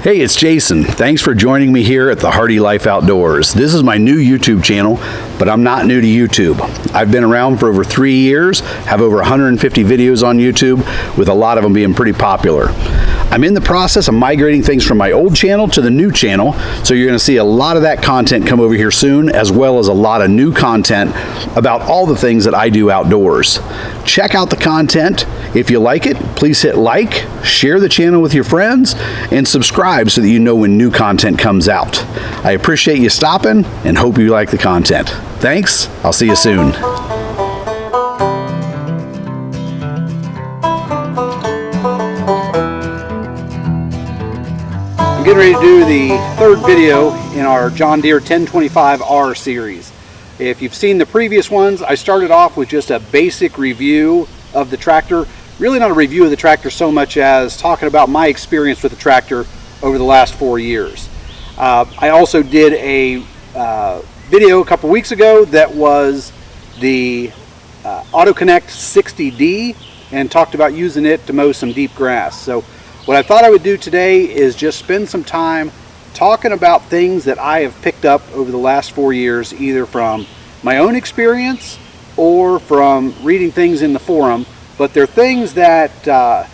Hey, it's Jason. Thanks for joining me here at the Hardy Life Outdoors. This is my new YouTube channel, but I'm not new to YouTube. I've been around for over 3 years, have over 150 videos on YouTube, with a lot of them being pretty popular. I'm in the process of migrating things from my old channel to the new channel, so you're going to see a lot of that content come over here soon, as well as a lot of new content about all the things that I do outdoors. Check out the content. If you like it, please hit like, share the channel with your friends, and subscribe so that you know when new content comes out. I appreciate you stopping and hope you like the content. Thanks. I'll see you soon. I'm getting ready to do the third video in our John Deere 1025R series. If you've seen the previous ones, I started off with just a basic review of the tractor. Really not a review of the tractor so much as talking about my experience with the tractor over the last 4 years. I also did a video a couple weeks ago that was the AutoConnect 60D and talked about using it to mow some deep grass. So what I thought I would do today is just spend some time talking about things that I have picked up over the last 4 years, either from my own experience or from reading things in the forum, but they're things that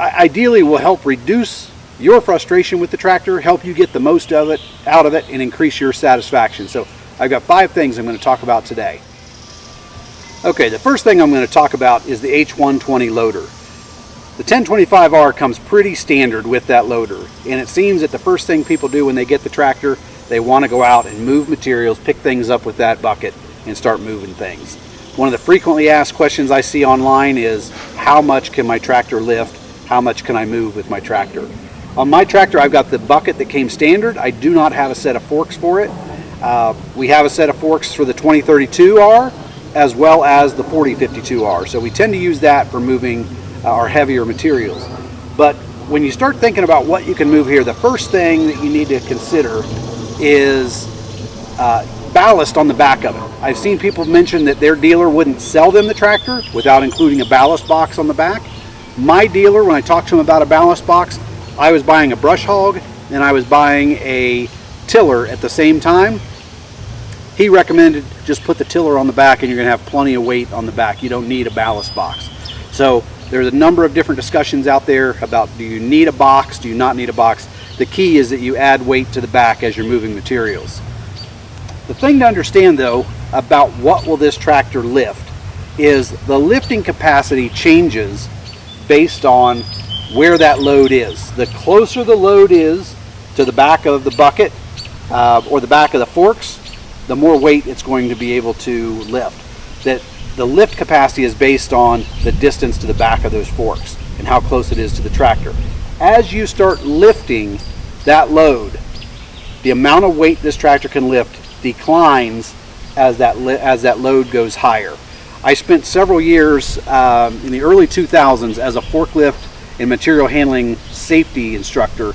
ideally will help reduce your frustration with the tractor, help you get the most of it out of it, and increase your satisfaction. So I've got 5 things I'm going to talk about today. Okay, the first thing I'm going to talk about is the H120 loader. The 1025R comes pretty standard with that loader, and it seems that the first thing people do when they get the tractor, they want to go out and move materials, pick things up with that bucket, and start moving things. One of the frequently asked questions I see online is, how much can my tractor lift? How much can I move with my tractor? On my tractor, I've got the bucket that came standard. I do not have a set of forks for it. We have a set of forks for the 2032R as well as the 4052R, so we tend to use that for moving our heavier materials. But when you start thinking about what you can move here, the first thing that you need to consider is ballast on the back of it. I've seen people mention that their dealer wouldn't sell them the tractor without including a ballast box on the back. My dealer, when I talked to him about a ballast box, I was buying a brush hog and I was buying a tiller at the same time. He recommended just put the tiller on the back and you're going to have plenty of weight on the back. You don't need a ballast box. So there's a number of different discussions out there about, do you need a box, do you not need a box? The key is that you add weight to the back as you're moving materials. The thing to understand though about what will this tractor lift is the lifting capacity changes based on where that load is. The closer the load is to the back of the bucket or the back of the forks, the more weight it's going to be able to lift. That the lift capacity is based on the distance to the back of those forks and how close it is to the tractor. As you start lifting that load, the amount of weight this tractor can lift declines as that load goes higher. I spent several years in the early 2000s as a forklift and material handling safety instructor,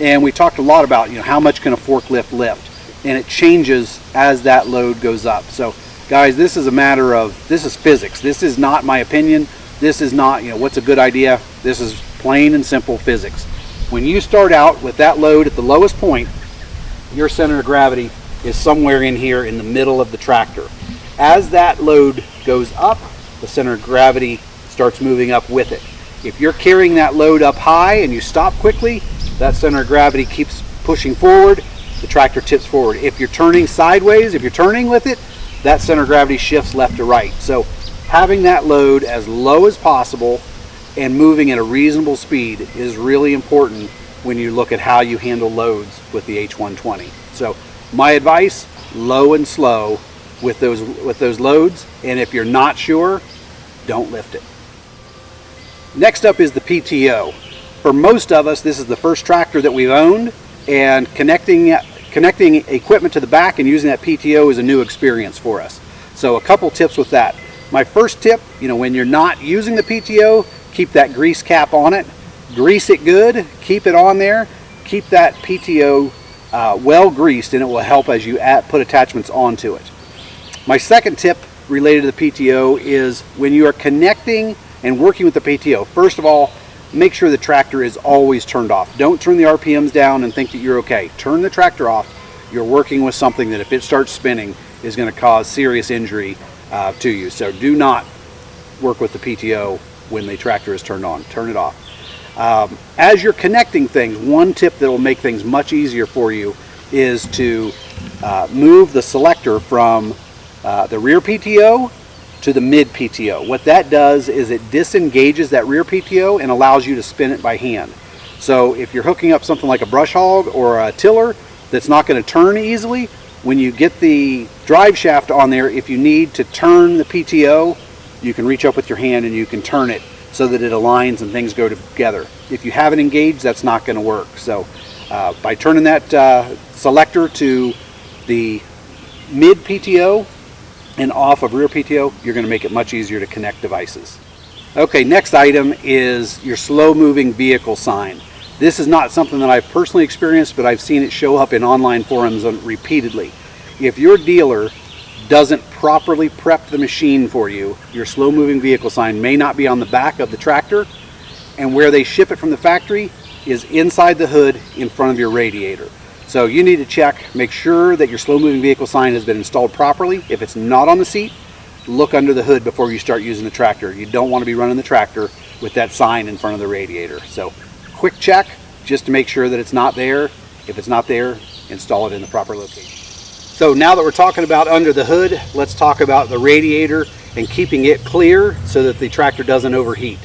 and we talked a lot about how much can a forklift lift, and it changes as that load goes up. So guys, this is a matter of, this is physics. This is not my opinion. This is not what's a good idea. This is plain and simple physics. When you start out with that load at the lowest point, your center of gravity is somewhere in here in the middle of the tractor. As that load goes up, the center of gravity starts moving up with it. If you're carrying that load up high and you stop quickly, that center of gravity keeps pushing forward, the tractor tips forward. If you're turning sideways, if you're turning with it, that center of gravity shifts left to right. So having that load as low as possible and moving at a reasonable speed is really important when you look at how you handle loads with the H120. So my advice, low and slow with those loads, and if you're not sure, don't lift it. Next up is the PTO. For most of us, this is the first tractor that we've owned, and connecting equipment to the back and using that PTO is a new experience for us. So a couple tips with that. My first tip, when you're not using the PTO, keep that grease cap on it, grease it good, keep it on there, keep that PTO well greased, and it will help as you put attachments onto it. My second tip related to the PTO is when you are connecting and working with the PTO, first of all, make sure the tractor is always turned off. Don't turn the RPMs down and think that you're okay. Turn the tractor off. You're working with something that if it starts spinning is going to cause serious injury to you. So do not work with the PTO when the tractor is turned on. Turn it off. As you're connecting things, one tip that will make things much easier for you is to move the selector from the rear PTO to the mid PTO. What that does is it disengages that rear PTO and allows you to spin it by hand. So if you're hooking up something like a brush hog or a tiller that's not going to turn easily, when you get the drive shaft on there, if you need to turn the PTO, you can reach up with your hand and you can turn it so that it aligns and things go together. If you haven't engaged, that's not going to work. So by turning that selector to the mid PTO and off of rear PTO, you're going to make it much easier to connect devices. Okay, next item is your slow moving vehicle sign. This is not something that I've personally experienced, but I've seen it show up in online forums repeatedly. If your dealer doesn't properly prep the machine for you, your slow moving vehicle sign may not be on the back of the tractor, and where they ship it from the factory is inside the hood in front of your radiator. So you need to check, make sure that your slow moving vehicle sign has been installed properly. If it's not on the seat, look under the hood before you start using the tractor. You don't want to be running the tractor with that sign in front of the radiator. So quick check just to make sure that it's not there. If it's not there, install it in the proper location. So now that we're talking about under the hood, let's talk about the radiator and keeping it clear so that the tractor doesn't overheat.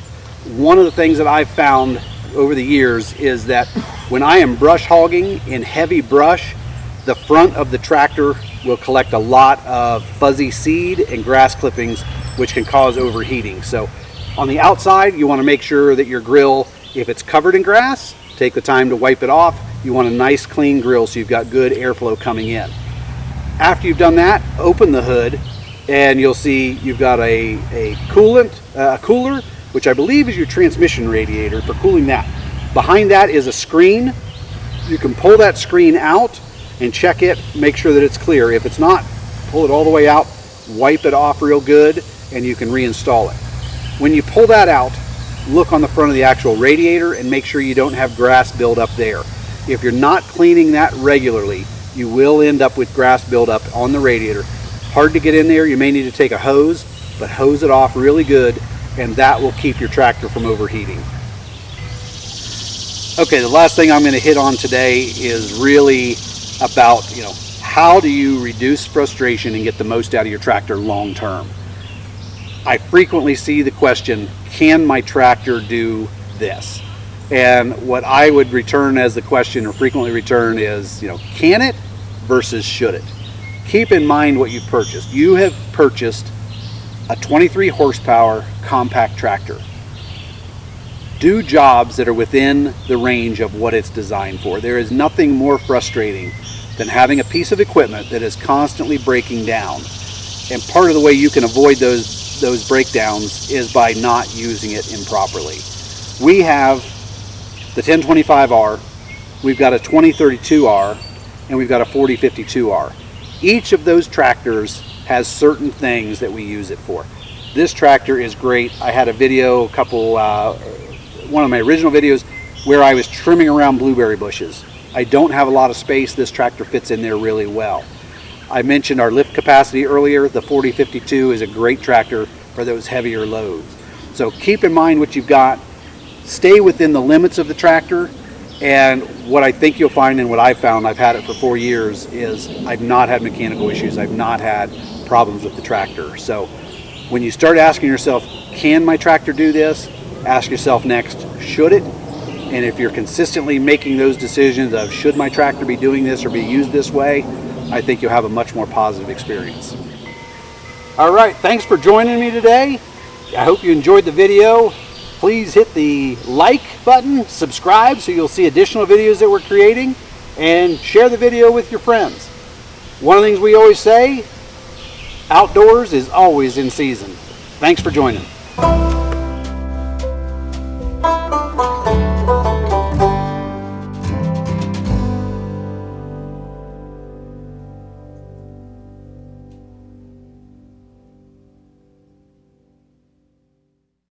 One of the things that I've found over the years is that when I am brush hogging in heavy brush, the front of the tractor will collect a lot of fuzzy seed and grass clippings, which can cause overheating. So on the outside, you want to make sure that your grill, if it's covered in grass, take the time to wipe it off. You want a nice clean grill so you've got good airflow coming in. After you've done that, open the hood and you'll see you've got a cooler, which I believe is your transmission radiator for cooling that. Behind that is a screen. You can pull that screen out and check it, make sure that it's clear. If it's not, pull it all the way out, wipe it off real good, and you can reinstall it. When you pull that out, look on the front of the actual radiator and make sure you don't have grass buildup there. If you're not cleaning that regularly, you will end up with grass buildup on the radiator. Hard to get in there, you may need to take a hose, but hose it off really good, and that will keep your tractor from overheating. Okay, the last thing I'm going to hit on today is really about, how do you reduce frustration and get the most out of your tractor long term? I frequently see the question, can my tractor do this? And what I would return as the question, or frequently return, is, can it versus should it? Keep in mind what you've purchased. You have purchased a 23 horsepower compact tractor. Do jobs that are within the range of what it's designed for. There is nothing more frustrating than having a piece of equipment that is constantly breaking down. And part of the way you can avoid those breakdowns is by not using it improperly. We have the 1025R, we've got a 2032R, and we've got a 4052R. Each of those tractors has certain things that we use it for. This tractor is great. I had a video, one of my original videos, where I was trimming around blueberry bushes. I don't have a lot of space. This tractor fits in there really well. I mentioned our lift capacity earlier. The 4052 is a great tractor for those heavier loads. So keep in mind what you've got. Stay within the limits of the tractor, and what I think you'll find, and what I've found, I've had it for 4 years, is I've not had mechanical issues. I've not had problems with the tractor. So when you start asking yourself, can my tractor do this? Ask yourself next, should it? And if you're consistently making those decisions of should my tractor be doing this or be used this way, I think you'll have a much more positive experience. All right, thanks for joining me today. I hope you enjoyed the video. Please hit the like button, subscribe so you'll see additional videos that we're creating, and share the video with your friends. One of the things we always say, outdoors is always in season. Thanks for joining.